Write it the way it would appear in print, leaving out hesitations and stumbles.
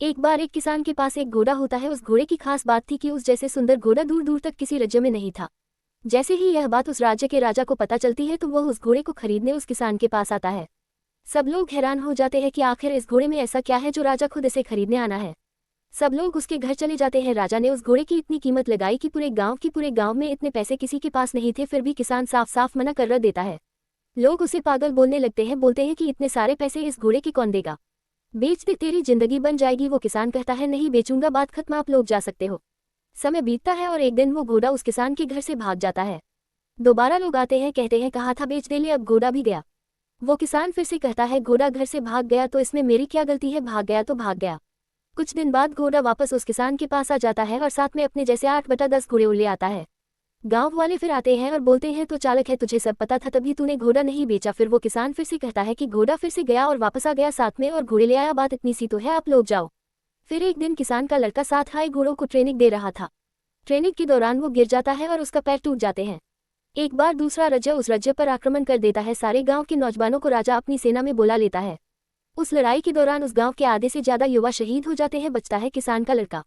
एक बार एक किसान के पास एक घोड़ा होता है। उस घोड़े की खास बात थी कि उस जैसे सुंदर घोड़ा दूर दूर तक किसी राज्य में नहीं था। जैसे ही यह बात उस राज्य के राजा को पता चलती है तो वह उस घोड़े को खरीदने उस किसान के पास आता है। सब लोग हैरान हो जाते हैं कि आखिर इस घोड़े में ऐसा क्या है जो राजा खुद इसे खरीदने आना है। सब लोग उसके घर चले जाते हैं। राजा ने उस घोड़े की इतनी कीमत लगाई कि पूरे गांव में इतने पैसे किसी के पास नहीं थे, फिर भी किसान साफ साफ मना कर देता है। लोग उसे पागल बोलने लगते हैं, बोलते हैं कि इतने सारे पैसे इस घोड़े की कौन देगा, बेच दे तेरी जिंदगी बन जाएगी। वो किसान कहता है नहीं बेचूंगा, बात खत्म, आप लोग जा सकते हो। समय बीतता है और एक दिन वो घोड़ा उस किसान के घर से भाग जाता है। दोबारा लोग आते हैं, कहते हैं कहा था बेच दे, ले अब घोड़ा भी गया। वो किसान फिर से कहता है घोड़ा घर से भाग गया तो इसमें मेरी क्या गलती है, भाग गया तो भाग गया। कुछ दिन बाद घोड़ा वापस उस किसान के पास आ जाता है और साथ में अपने जैसे 8/10 घोड़े ले आता है। गांव वाले फिर आते हैं और बोलते हैं तो चालक है, तुझे सब पता था तभी तूने घोड़ा नहीं बेचा। फिर वो किसान फिर से कहता है कि घोड़ा फिर से गया और वापस आ गया साथ में और घोड़े ले आया, बात इतनी सी तो है, आप लोग जाओ। फिर एक दिन किसान का लड़का साथ आए घोड़ों को ट्रेनिंग दे रहा था। ट्रेनिंग के दौरान वो गिर जाता है और उसका पैर टूट जाते हैं। एक बार दूसरा राज्य उस राज्य पर आक्रमण कर देता है। सारे गांव के नौजवानों को राजा अपनी सेना में बुला लेता है। उस लड़ाई के दौरान उस गांव के आधे से ज्यादा युवा शहीद हो जाते हैं, बचता है किसान का लड़का।